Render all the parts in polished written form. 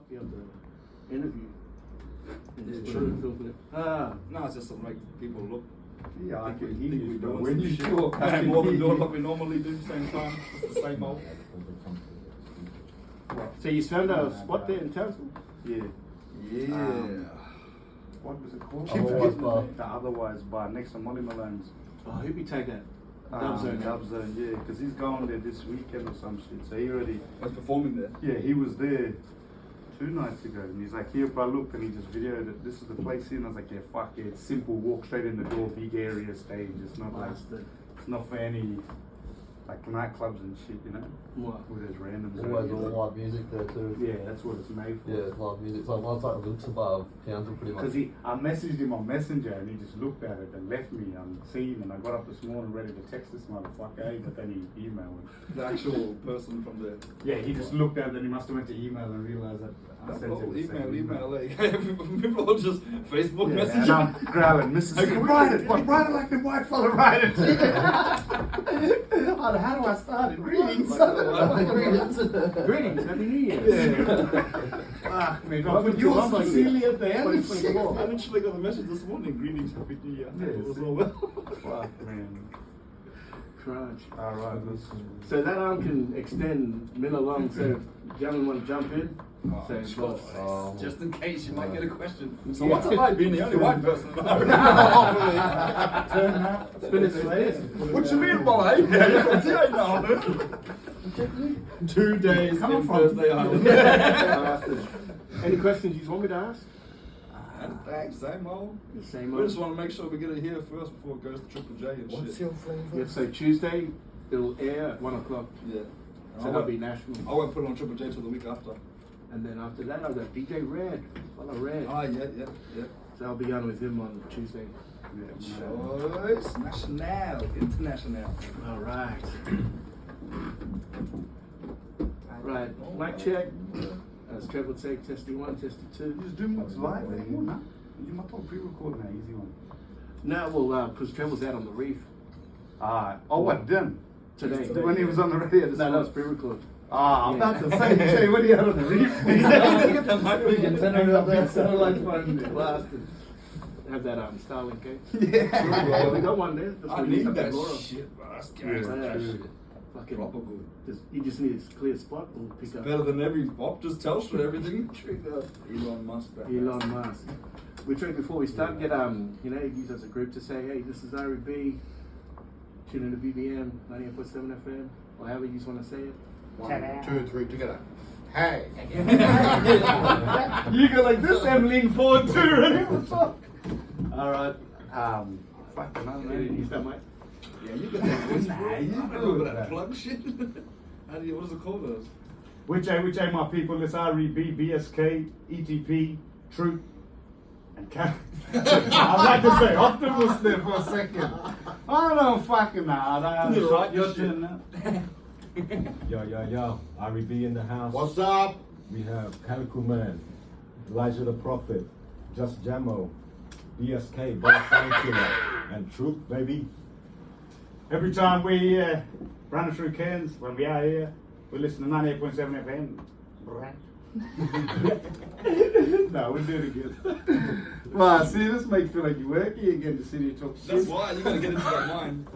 be able to interview. Yeah, Just true. filter it. No, it's just to make people look. Yeah, I can hear think you, we but doing when some you shit. talk, I And can more than hear doing you. what we normally do, same time. It's the same old. So you found a spot there in Townsville? Yeah. Yeah. What was it called? Otherwise Bar. The Otherwise Bar, next to Molly Malone's. Oh, who'd be take that? Dub Zone. Dub Zone, yeah, because he's going there this weekend or some shit. So he already, I was performing there. yeah, he was there 2 nights ago, and he's like, here, bro, look, and he just videoed it. This is the place here, and I was like, yeah, fuck it, it's simple, walk straight in the door, big area stage. It's not like, it's not for any like nightclubs and shit, you know, What? where there's randoms. Always around. all live music there too. Yeah, that's what it's made for. Yeah, it's live music. It's like one side of the looks above Townsville pretty much. Because I messaged him on Messenger and he just looked at it and left me unseen, and I got up this morning ready to text this motherfucker, but then he emailed me. The actual person from there. Yeah, he just looked at it and he must have went to email and realised that I That's sent all. him the same Email. Like, people just Facebook Yeah, messaging. and I'm growling, Mississippi, write it like the white fella, write it. How do I start it? Greetings. Greetings, Happy New Year. Fuck, man, Welcome but to yours Humbug sincerely at the end. 2024. I literally got a message this morning. Greetings, happy New Year. Yeah, It was see? all well. Fuck, man. Crunch. Alright, So that arm can extend middle long, so gentlemen want to jump in. So Oh, just in case you might get a question. So Yeah. what's it like being the only white person? Spin it slaves. What you mean, boy? Yeah, you're from TA now. 2 days Come in on from- Thursday Island. Any questions you want me to ask? Thanks, same old. Same We just old. want to make sure we get it here first before it goes to Triple J and shit. Yeah, so Tuesday, it'll air at 1 o'clock. Yeah. So that'll be national. I won't put it on Triple J till the week after. And then after that, I've got DJ Red. Follow Red. Ah, yeah. So I'll be on with him on Tuesday. Choice National, International. All right. Right. Mic check. As Trev would say, testing 1, testing 2. You just do what's live anymore, man. You might talk pre-record now, easy one. No, well, because Trev was out on the reef Oh, what, then? today. When he was on the radio this No, that morning. was pre-record. I'm about to say, when he had on the reef. That might be Antenna up there. Satellite phone blasted. Have that Starlink, eh? Yeah. We got one there. That's I what need up that in Laura. shit, bro. That's Yeah, gangsta true. shit. Fucking Proper good. you just need a clear spot and pick up. Better than every pop, just Telstra, everything. Trigger. Elon Musk. that Elon bastard. Musk. We tried before we start, get use as a group to say, hey, this is R3b. Tune into BBM 98.7 FM, or however you just want to say it. 1, 2, 3 together. Hey. You go like this and lean forward too, right? All right. Fucking hell, Ready to man. use that mic? Yeah, you got that voice, Nah, bro. you I good remember with that that. plug shit. How do you, what is it called? Those? Which A, my people? It's R3b, BSK, ETP, Truth, and Cat. I'd like to say Optimus there for a second. I don't fucking know. I You're don't right, Your shit. turn now. Yo, R3b in the house. What's up? We have Calico Man, Elijah the Prophet, Just Jamo, BSK, BALAz, and Troop, baby. Every time we run through Cairns, when we are here, we listen to 98.7 FM. Right. No, we'll do it again. Well, see, this makes me feel like you work here again to sit here and talk shit. That's why you gotta get into that mind.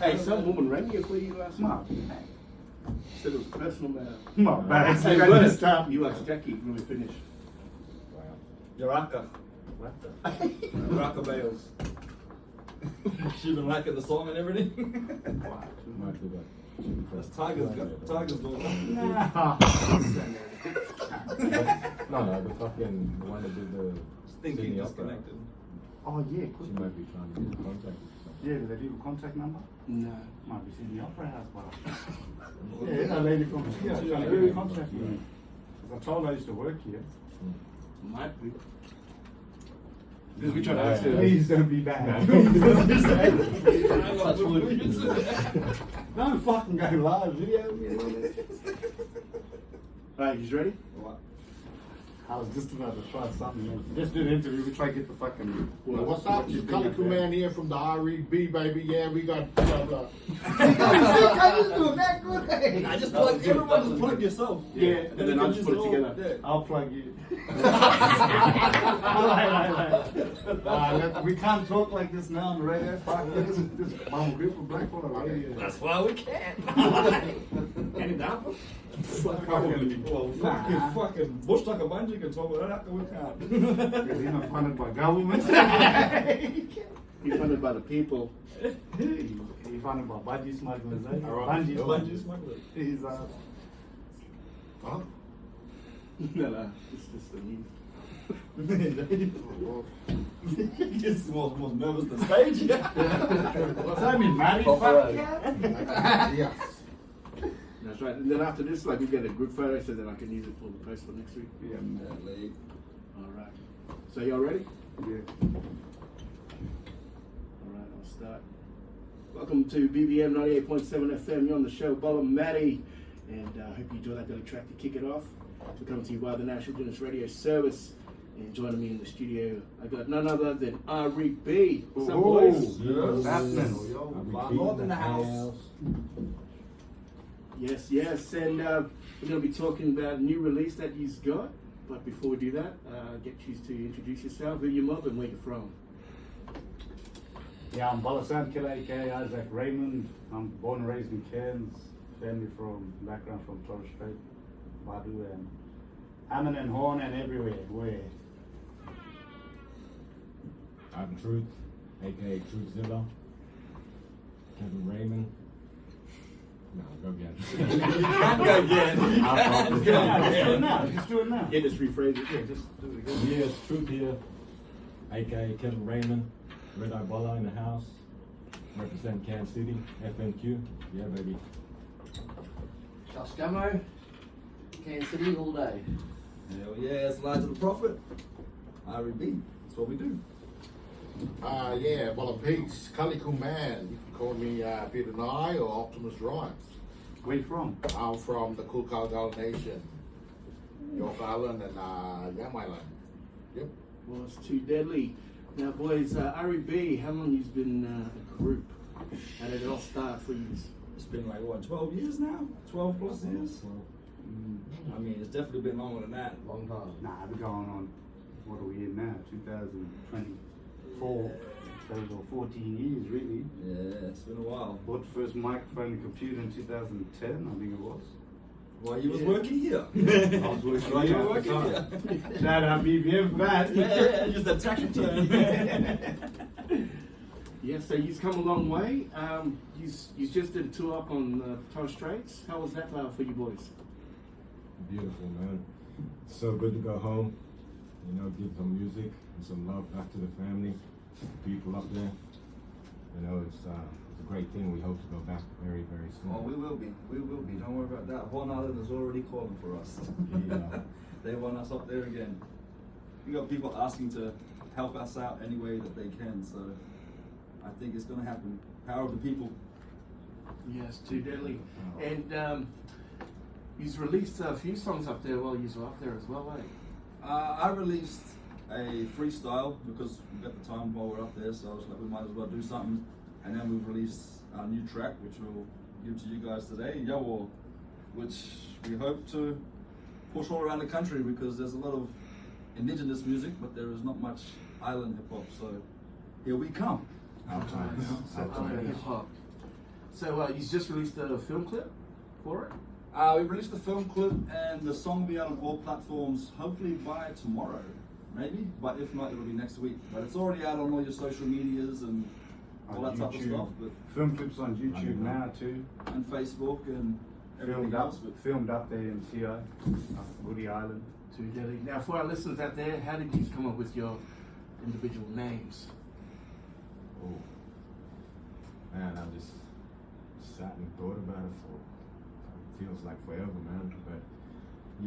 Hey, some woman rang you for you last month. My, Said it was a personal matter. my bad. Hey, You got to stop. You asked Jackie when we finish. Yaraka. Yaraka Bales. She been liking the song and everything. Might be that. That's Tiger's daughter. No, the fucking the one that did the Thinking Sydney Opera. disconnected. Oh, yeah, She could might be trying to get in contact with somebody. Yeah, did they leave a contact number? No. Might be sitting in the opera house, but. Yeah, that lady from here trying to get in contact with me. 'Cause I told her I used to work here. Might be. Because we tried to ask her. Please don't be bad. Touch wood. Don't fucking go live, video me. Alright, you ready? What? I was just about to try something else. Just do the interview, we try to get the fucking. Well, what's up? It's Calico Man here from the R3b, baby. Yeah, we got. I just do that good. I just plug everyone. Just plug yourself. Yeah, and then I'll just put it together. Yeah. I'll plug you. Lie. We can't talk like this now on the radio. Fuck this. This mama grip for black on the radio. That's why we can't. Any doubt? Fucking- Well, fucking bush like a bungee can talk about that. We can't. Because he's not funded by government. You're funded by the people. He's funded by budgie smugglers. Eh? Alright. Bungee Bungee smugglers. He's Huh? No, it's just the news. He's more nervous than stage. What's that mean, Matty? Fuck yeah. Yes. That's right. And then after this, like, we get a group photo so that I can use it for the post for next week. Yeah, man. All right. So y'all ready? Yeah. All right, I'll start. Welcome to BBM 98.7 FM. You're on the show, Bola Matty, and I hope you enjoy that little track to kick it off. We're coming to you via the National Goodness Radio Service, and joining me in the studio, I got none other than R3b. What's up, boys? What's happening? North in the house. Yes, yes, and we're going to be talking about a new release that you've got. But before we do that, get you to introduce yourself, who you're and where you're from. Yeah, I'm BALAz Killer, aka Isaac Raymond. I'm born and raised in Cairns. Family background from Torres Strait, Badu, and Hammond and Horn and everywhere. Where? I'm Truth, aka Truthzilla. Kevin Raymond. No, go again. You can go again. Just do it now. Just do it now. Yeah, just rephrase it. Yeah, just do it again. Yes, Truth here, aka Kevin Raymond. Red Eye Bola in the house. Represent Kansas City, FNQ. Yeah, baby. Josh Gummo, Kansas City all day. Hell yeah, it's Elijah the Prophet. R3b. That's what we do. Yeah, well, a peace, Calico Man. You can call me Peter Nye or Optimus Rhymes. Where you from? I'm from the Cool Calgal Nation, York Island and Yam Island. Yep. Well, it's too deadly. Now, boys, R3b, how long you've been a group? How did it all start for you? It's been like, what, 12 years now? 12 plus years? I mean, it's definitely been longer than that. Long time. Nah, we're going on, what are we in now? 2024. So about 14 years, really. Yeah, it's been a while. Bought the first microphone and computer in 2010, I think it was. While you was Yeah. working here. I was working While you here were at the working time. here. Shout out BBM for that. Yeah, just a tax return. Yeah, so you've come a long way. You just did a tour up on Torres Straits. How was that for you boys? Beautiful, man. It's so good to go home. You know, give some music and some love back to the family, people up there. You know, it's a great thing. We hope to go back very, very soon. Oh, we will be. We will be. Don't worry about that. Horn Island is already calling for us. Yeah. They want us up there again. We got people asking to help us out any way that they can, so I think it's going to happen. Power of the people. Yes, too deadly. And you've released a few songs up there while you were up there as well, eh? I released a freestyle because we've got the time while we're up there, so I was like, we might as well do something. And then we've released our new track, which we'll give to you guys today, Yawar, which we hope to push all around the country because there's a lot of indigenous music, but there is not much island hip hop. So here we come. Hip hop. So you just released a film clip for it? We released the film clip and the song will be out on all platforms hopefully by tomorrow, maybe. But if not, it'll be next week. But it's already out on all your social medias and all that type of stuff. But Film clips on YouTube now too. and Facebook and everything Filmed else. up, But filmed up there in TI, Woody Island. Too deadly. Now, for our listeners out there, how did you come up with your individual names? Oh. Man, I just sat and thought about it for, feels like forever, man. But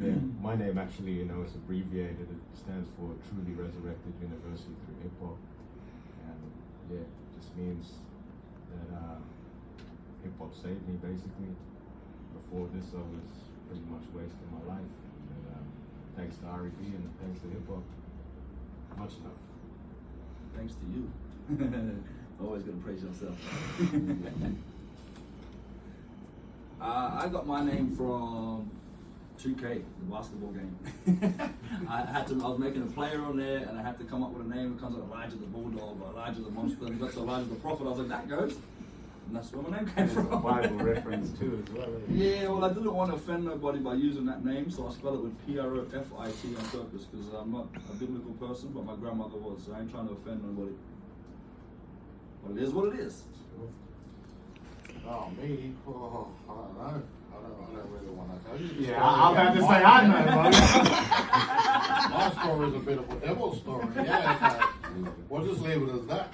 yeah, my name actually, you know, is abbreviated. It stands for Truly Resurrected University through Hip Hop. And yeah, it just means that hip hop saved me basically. Before this, I was pretty much wasting my life. And thanks to R3b and thanks to hip hop. Much love. thanks to you. Always gonna praise yourself. I got my name from 2K, the basketball game. I was making a player on there, and I had to come up with a name. It comes like Elijah the Bulldog or Elijah the Monster, and got to Elijah the Prophet. I was like, that goes. And that's where my name came There's a from. Bible reference too as well. Yeah, well, I didn't want to offend nobody by using that name, so I spelled it with Profit on purpose, because I'm not a biblical person, but my grandmother was, so I ain't trying to offend nobody. But it is what it is. Oh, me? Oh, I don't know. I don't really want to tell you. Yeah, I'm about to say I know, My story is a bit of a devil story. Yeah, so we'll just leave it as that.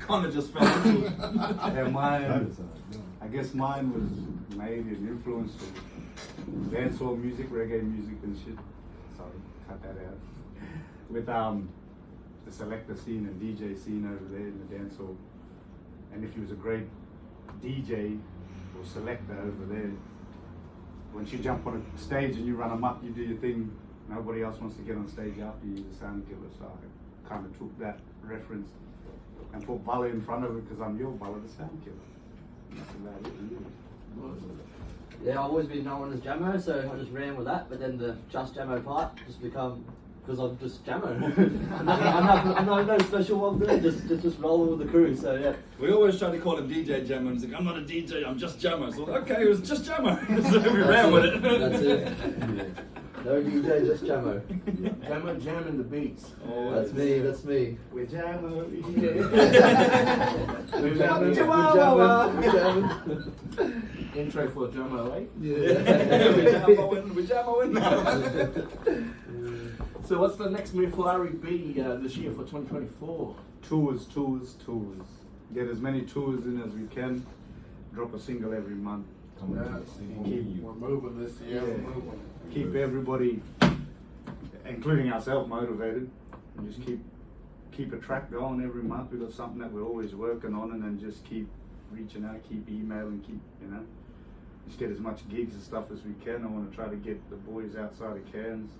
Kind of just fell into it. Yeah, mine. I guess mine was made and influenced with dancehall music, reggae music, and shit. Sorry, cut that out. With the selector scene and DJ scene over there in the dancehall. And if you was a great DJ or selector over there, once you jump on a stage and you run amok, you do your thing. Nobody else wants to get on stage after you. The sound killer. So I kind of took that reference and put Bala in front of it because I'm your Bala, the sound killer. That's about it. Yeah, I've always been known as Jamo, so I just ran with that. But then the just Jamo part just become because I'm just Jamo. I'm no special one there. Just rolling with the crew. So yeah. We always try to call him DJ Jammo, and he's like, I'm not a DJ, I'm just Jammo. So okay, it was just Jammo. So we ran with it. That's it. No DJ, just Jamo. Jammo jamming the beats. Oh, That's me. That's me. We're Jamo. We're jamming. We're jamming. Intro for Jammo, eh? we Jammo in now. So what's the next move for R3b this year for 2024? Tours. Get as many tours in as we can. Drop a single every month. We're moving this year. We're moving. Keep everybody, including ourselves, motivated. And just keep a track going every month. We've got something that we're always working on, and then just keep reaching out, keep emailing, just get as much gigs and stuff as we can. I want to try to get the boys outside of Cairns,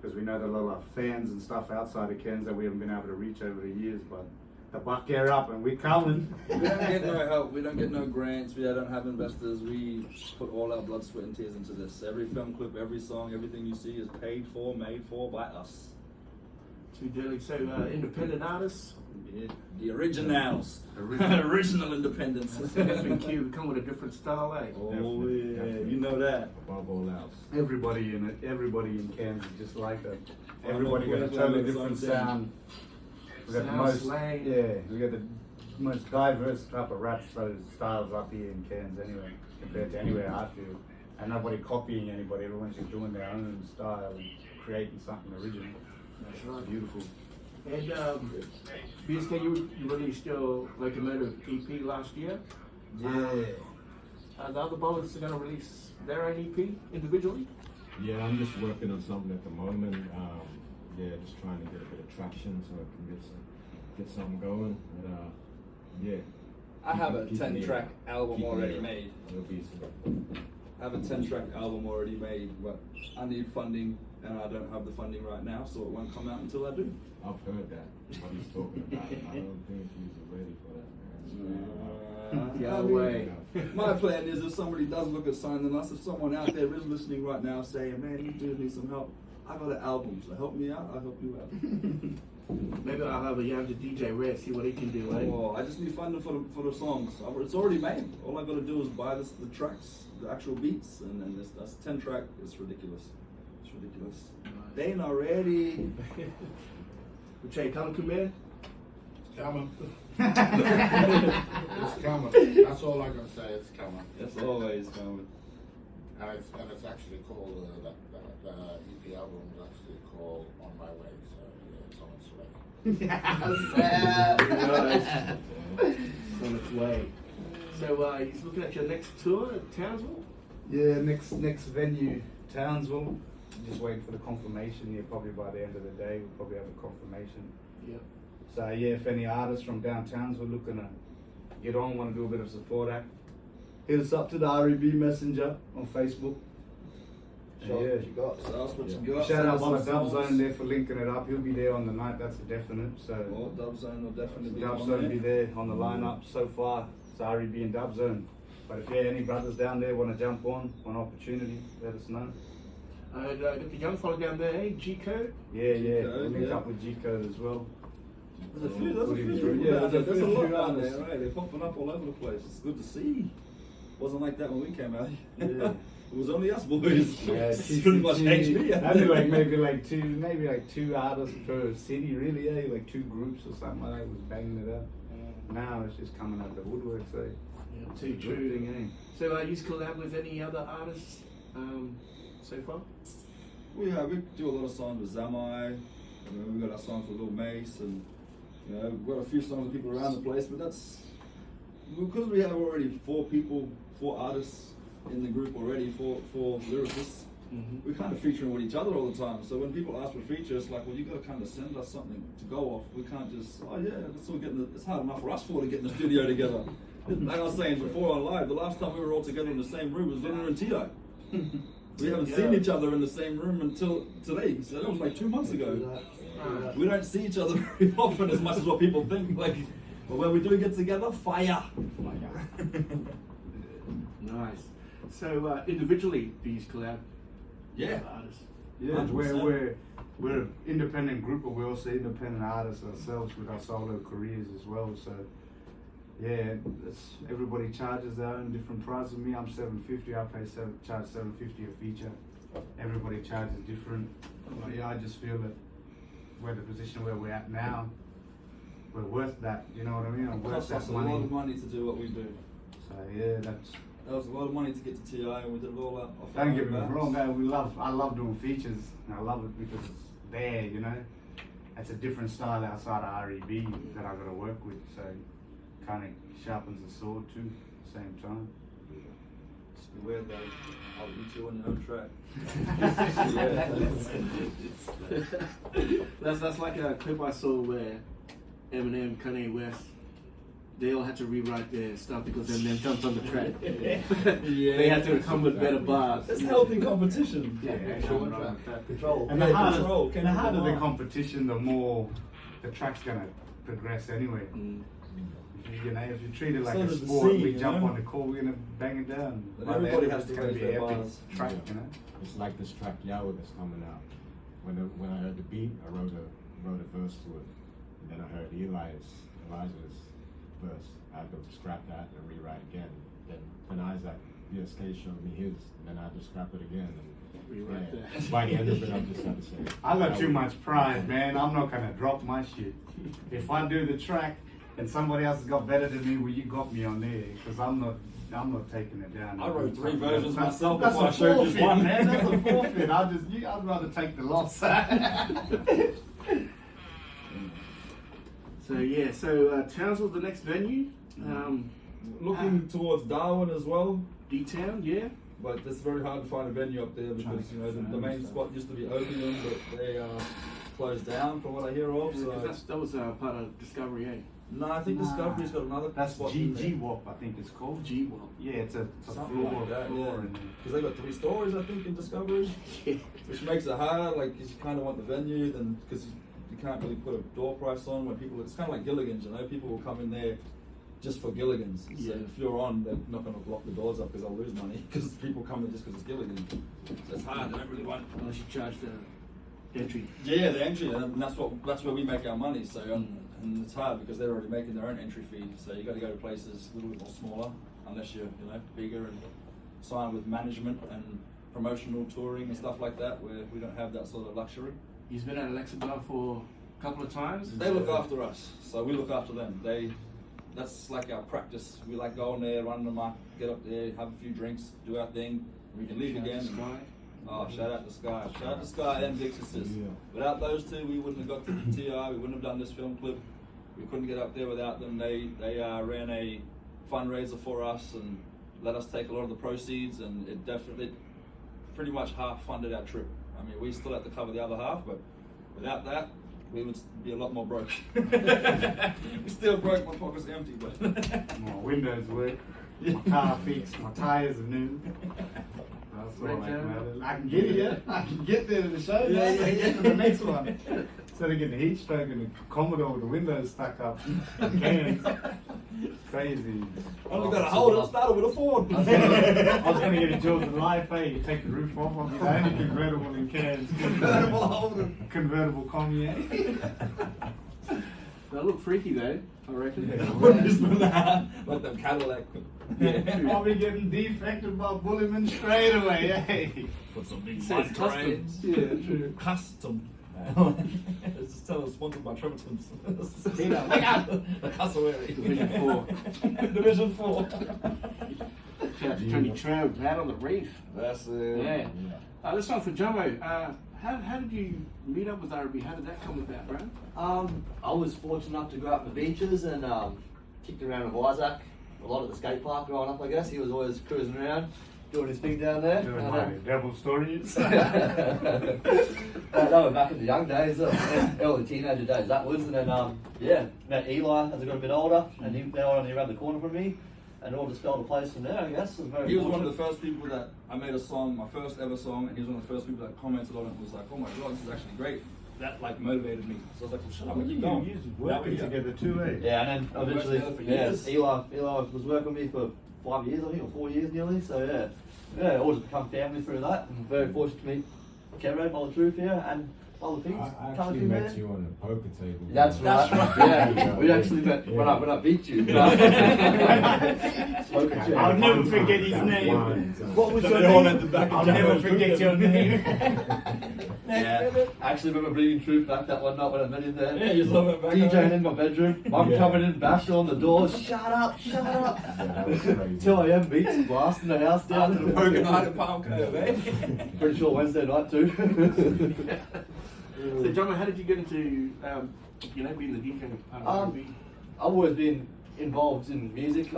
because we know that a lot of fans and stuff outside of Cairns that we haven't been able to reach over the years, but the buck air up and we're coming. We don't get no help, we don't get no grants, we don't have investors. We put all our blood, sweat and tears into this. Every film clip, every song, everything you see is paid for, made for by us. Too deadly. So independent artists? Yeah, the originals. Original independence. FNQ, we come with a different style, eh? Oh Definitely, yeah, definitely. you know that. Above all else. Everybody in Cairns is just like that. I know Everybody got a Queensland totally looks different like that. sound. We got the Sound, most, slang. we got the most diverse type of rap styles up here in Cairns anyway, compared to anywhere I feel. And nobody copying anybody, everyone's just doing their own style and creating something original. That's right. Beautiful. And BSK, you released your Locomotive EP last year. Yeah. The other ballers are going to release their own EP individually. Yeah, I'm just working on something at the moment. Just trying to get a bit of traction so I can get something going. But yeah. I have a Keep me 10-track album keep me already there. made. It'll be some. I have a 10-track album already made, but I need funding, and I don't have the funding right now, so it won't come out until I do. I've heard that. What he's talking about. I don't think he's ready for that, man. Yeah, I mean, way. my plan is if somebody does look at signing us, if someone out there is listening right now saying, man, you do need some help, I got an album, so help me out, I'll help you out. Maybe I'll have a young DJ Red, see what he can do, eh? Oh, I just need funding for the songs. It's already made. All I got to do is buy the tracks, the actual beats, and then that's 10-track. It's ridiculous. It's ridiculous. Nice. They ain't already. Which ain't coming, man? It's coming. It's coming. That's all I can say. It's coming. It's always coming. And it's actually called the EP album is actually called On My Way. So yeah, it's on its way. It's on its way. So he's looking at your next tour at Townsville? Yeah, next venue, Townsville. Just waiting for the confirmation here. Probably by the end of the day, we'll probably have a confirmation. Yep. So yeah, if any artists from downtown are looking to get on, want to do a bit of support act, hit us up to the R3b Messenger on Facebook. Show us what you got. So that's what you got. Shout out Send to us the some Dub songs. Zone there for linking it up. He'll be there on the night, that's a definite. So Dub Zone will definitely be Dub on Zone there. be there on the lineup so far. It's R3b and Dub Zone. But if any brothers down there want to jump on opportunity, let us know. Got the young fella down there, hey, G-Code. Yeah, G-Code, we'll link yeah. up with G-Code as well. There's a few Put him people. through. Yeah, Yeah, there's a few lot down others. there, right? They're popping up all over the place. It's good to see. Wasn't like that when we came out. Yeah. It was only us boys. Yeah, It's pretty much HB. Only like maybe like two artists per city, really. Yeah, like 2 groups or something like that was banging it up. Now it's just coming out the woodwork. So Yeah, it's too a good true. thing, eh? So, you collab with any other artists so far? We do a lot of songs with Zamai. We've got our songs with Lil Mace, and we've got a few songs with people around the place. But that's because we have already 4 artists in the group already, 4 lyricists. Mm-hmm. We're kind of featuring with each other all the time. So when people ask for features, it's like, well, you got to kind of send us something to go off. We can't just, it's hard enough for us 4 to get in the studio together. Like I was saying before on live, the last time we were all together in the same room was Vinner and T.I. We haven't seen each other in the same room until today. So that was like 2 months ago. We don't see each other very often as much as what people think. But when we do get together, fire! Nice. So, individually, do you collab? Yeah. With artists? Yeah, 100%. we're an independent group, but we're also independent artists ourselves with our solo careers as well. So yeah, everybody charges their own different prices. Me, I'm $750. I charge $750 a feature. Everybody charges different. But yeah, I just feel that we're the position where we're at now. We're worth that. You know what I mean? It Worth costs us that a lot of money to do what we do. So yeah, that's. That was a lot of money to get to TI, and we did it all off our Don't own get me backs. wrong, I love doing features, and I love it because it's there, you know. It's a different style outside of R3b that I gotta work with, so kind of sharpens the sword too, at the same time. Just be weird though. I'll eat you on your own track. That's like a clip I saw where Eminem, Kanye West, they all had to rewrite their stuff because Eminem jumped on the track. They had to come with better bars. It's healthy competition. Control. And Yeah, the control. Can you harder go the on? competition, the more the track's gonna progress anyway. Mm. If you treat it like So a does the sport, scene, we you jump know? on the court, we're gonna bang it down. But By the everybody end, has it's to gonna raise be their an epic bars. track, you know. It's like this track Yawa that's coming out. When I heard the beat, I wrote a verse to it. And then I heard Elijah's verse. I had to scrap that and rewrite again. Then Isaac BSK showed me his, and then I had to scrap it again. And Rewrite that. by the end of it, I just had to say. I got too much pride, man. I'm not gonna drop my shit. If I do the track and somebody else has got better than me, well, you got me on there, because I'm not taking it down. I wrote 3 versions myself That's before a I showed just forfeit, one. man. That's a forfeit. I'd rather take the loss. So yeah, Townsville's the next venue. Looking towards Darwin as well, D-Town, yeah. but it's very hard to find a venue up there because the main spot used to be Opium, but they closed down from what I hear of. So Because that was part of Discovery, eh? no, I think Discovery's got another That's spot in there. G-Wop, I think it's called. G-Wop. Yeah, it's a Something floor, like that, floor yeah. in there. Because they got 3 stories, I think, in Discovery, Yeah. which makes it hard. Like you kind of want the venue, then because you can't really put a door price on when people. It's kind of like Gilligan's, you know. People will come in there just for Gilligan's. So Yeah. if you're on, they're not going to block the doors up because they'll lose money because people come in just because it's Gilligan's. So it's hard. They don't really want. Unless you charge the entry. Yeah, the entry, and that's where we make our money. So and it's hard because they're already making their own entry fee. So you got to go to places a little bit more smaller, unless you're bigger and sign with management and promotional touring and stuff like that, where we don't have that sort of luxury. He's been at Alexa Bar for a couple of times. They look after us, so we look after them. That's like our practice. We like going there, run the market, get up there, have a few drinks, do our thing. We can leave again. Sky. Oh, shout out to Sky. Shout out to Sky and Dixie Sis. Yeah. Without those two, we wouldn't have got to the TI, we wouldn't have done this film clip. We couldn't get up there without them. They ran a fundraiser for us and let us take a lot of the proceeds, and it definitely pretty much half funded our trip. I mean, we still had to cover the other half, but without that, we would be a lot more broke. We still broke, my pocket's empty, but My windows work, my car fixed, my tires are new. That's all Right, that Jeremy? matters. I can get here. I can get there to the show. Yeah, I can get to the next one. Instead of getting a heat stroke and a Commodore with the windows stuck up. Cans. Crazy. Only got a hold up, started with a Ford. I was gonna get a Jordan Life, eh? You take the roof off of it. Only convertible in Cairns. Convertible Holden. Convertible commie, eh? They look freaky though, I reckon. Like them Cadillac. I'll be getting defected by Bullyman straight away, eh? Put some big Says white custom. trains. Yeah, true. Custom. It's just tell us sponsored by Trevorton's. The cassowary. Division 4. Division 4. Shout out to Tony Trev, out on the reef. That's it. Yeah. This one for Jomo. How did you meet up with R3b? How did that come about, bro? I was fortunate enough to go out to the beaches and kicked around with Isaac a lot at the skate park growing up, I guess. He was always cruising around, doing his thing down there. Doing my devil stories. That was back in the young days, early teenager days that was, and then yeah, met Eli as I got a bit older, and he now only around the corner from me, and it all just fell to place from there, I guess. He was one of the first people that I made a song, my first ever song, and he was one of the first people that commented on it and was like, oh my god, this is actually great. That like motivated me. So I was like, well, shut up and keep going. You working together too, eh? Yeah, and then We worked eventually, together for yeah, years. Eli was working with me for 5 years, I think, or 4 years nearly. So yeah, all just become family through that. And very fortunate to meet Kevin, by the truth here, and other things. I actually met you on the poker table. That's right. Yeah, we actually met when I beat you. I'll never forget his name. What was your all name? at the back of I'll Jabba never forget your name. Yeah, I actually remember bringing Truth back that one night when I met him there. Yeah, you saw it back DJing there. in my bedroom. Mum coming in, bashing on the door. Shut up, shut up. Yeah, that was crazy. 2 a.m. beats blasting the house down to the Poker night at Palm Cove, eh? Pretty sure Wednesday night too. So, Jomo, how did you get into, being the DJ part of R3b? I've always been involved in music,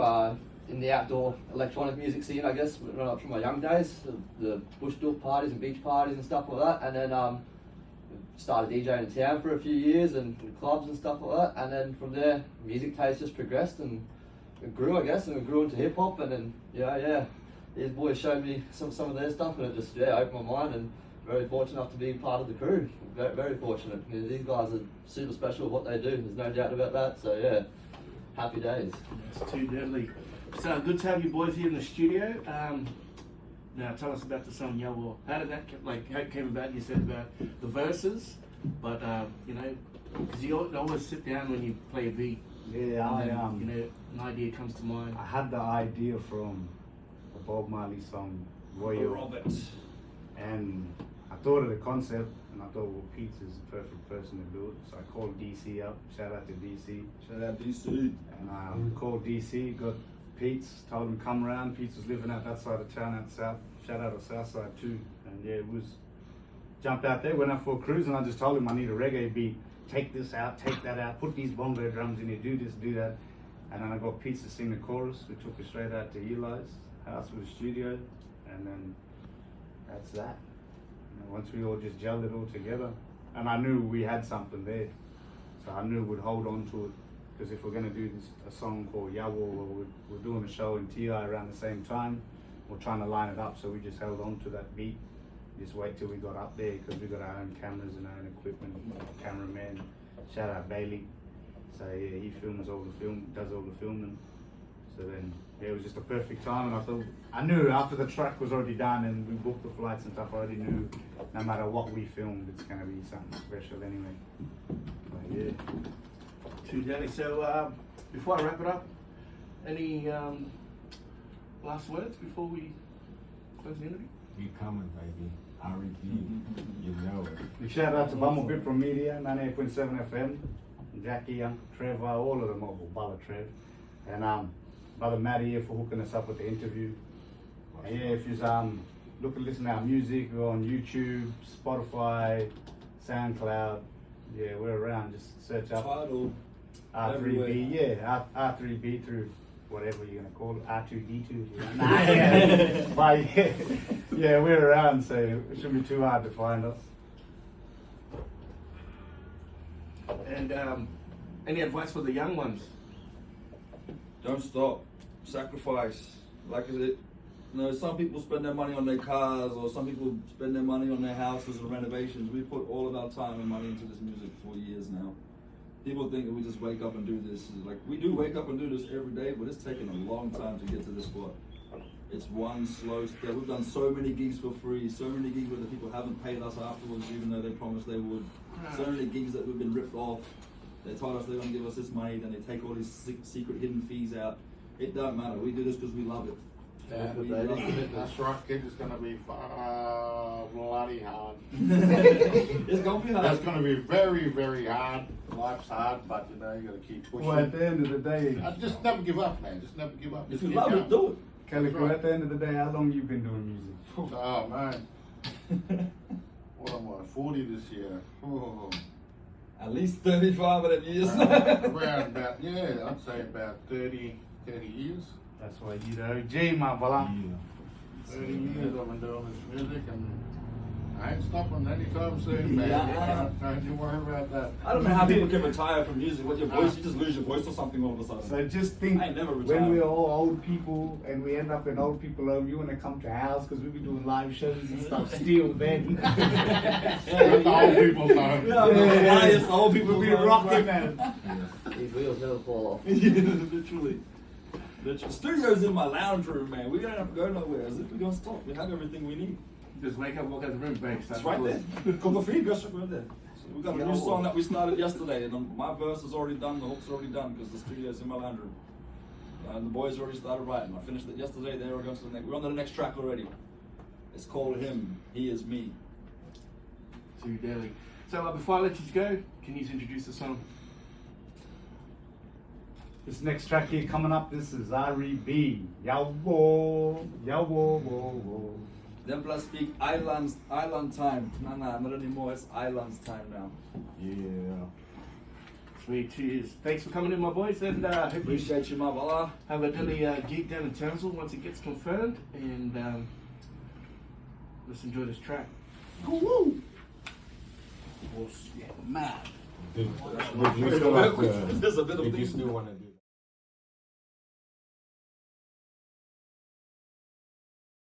in the outdoor electronic music scene, I guess, right up from my young days, the bush doof parties and beach parties and stuff like that, and then started DJing in town for a few years and in clubs and stuff like that, and then from there, music taste just progressed and it grew, I guess, and it grew into hip hop, and then these boys showed me some of their stuff, and it just opened my mind, and very fortunate enough to be part of the crew. Very, very fortunate. You know, these guys are super special at what they do. There's no doubt about that. So yeah, happy days. It's too deadly. So good to have you boys here in the studio. Now tell us about the song Yellow. How did that how it came about? You said about the verses, but because you always sit down when you play a beat. Yeah, and then, an idea comes to mind. I had the idea from the Bob Marley song Royal, Robert. and I thought of the concept, and I thought, well, Pete is the perfect person to do it. So I called DC up. Shout out to DC. Shout out DC. And I called DC, got Pete's, told him come around. Pete's was living out that side of town, out south. Shout out to south side too. And yeah, it was, jumped out there, went out for a cruise, and I just told him I need a reggae beat. Take this out, take that out, put these bongo drums in here, do this, do that. And then I got Pete to sing the chorus. We took it straight out to Eli's house with a studio, and then that's that. Once we all just gelled it all together, and I knew we had something there, so I knew we'd hold on to it, because if we're going to do a song called Yawo, or we're doing a show in TI around the same time, we're trying to line it up, so we just held on to that beat. Just wait till we got up there, because we got our own cameras and our own equipment, cameraman, shout out Bailey. So yeah, he does all the filming. So then, yeah, it was just a perfect time, and I knew after the track was already done and we booked the flights and stuff, I already knew no matter what we filmed, it's gonna be something special anyway. But yeah. Too deadly. So before I wrap it up, any last words before we close the interview? You coming, baby. R3b, you know it. Shout out to Bumblebee from Media, 98.7 FM, Jackie, Uncle Trevor, all of them, Bala Trev, and Brother Matty here for hooking us up with the interview. And yeah, if you're listen to our music, we're on YouTube, Spotify, SoundCloud. Yeah, we're around. Just search up Tidal. R3b. Everywhere. Yeah, R3b through whatever you're gonna call it, R2D2. Nah, yeah. But yeah, we're around, so it shouldn't be too hard to find us. And any advice for the young ones? Don't stop. Sacrifice. Like I said, You know, some people spend their money on their cars, or some people spend their money on their houses and renovations. We put all of our time and money into this music for years now. People think that we just wake up and do this. Like, we do wake up and do this every day, but it's taken a long time to get to this spot. It's one slow step. We've done so many gigs for free, so many gigs where the people haven't paid us afterwards, even though they promised they would. So many gigs that we've been ripped off. They told us they're going to give us this money, then they take all these secret hidden fees out. It don't matter. We do this because we love it. Yeah, We love it. that's right, kids. It's gonna be bloody hard. It's gonna be hard. That's gonna be very, very hard. Life's hard, but you know you gotta keep pushing. Well, at the end of the day, Just never give up, man. Just never give up. If Just you keep love going. it, do it. Calico, at the end of the day, how long you been doing music? Oh man, what am I? 40 this year. Oh. At least 35 of them years. Around about, yeah, I'd say about 30 years. That's why you the OG, my brother. 30 years I've been doing this music, and I ain't stopping anytime soon, man. Yeah. Don't you worry about that. I don't know how people can retire from music. What your voice, you just lose your voice or something all of a sudden. So just think, I ain't never when retired. we're all old people and we end up in old people home, you want to come to our house because we be doing live shows and stuff still then. Let the old people know. Yeah, the flyest old people We'll be around, rocking, right? man. These wheels never fall off. Literally. The studio's in my lounge room, man. We don't have to go nowhere. As if we're gonna stop. We have everything we need. Just wake up, walk out the room, bang. It's right there. Coffee, just right there. So we got a new song that we started yesterday, and my verse is already done, the hook's already done, because the studio's in my lounge room. And the boys already started writing. I finished it yesterday. They were going to the next. We're on to the next track already. It's called Him. He is me. Too daily. So before I let you go, can you introduce the song? This next track here coming up, this is R3b. Yawo, yawo, wo, wo. Then plus speak island time. Nah, not anymore. It's islands time now. Yeah. Sweet, cheers. Thanks for coming in, my boys, and hope you Appreciate you, my brother. have a dilly gig down in Townsville once it gets confirmed, and let's enjoy this track. Woo! Yeah, mad. Would you still have to, There's a bit of did you things. still want to do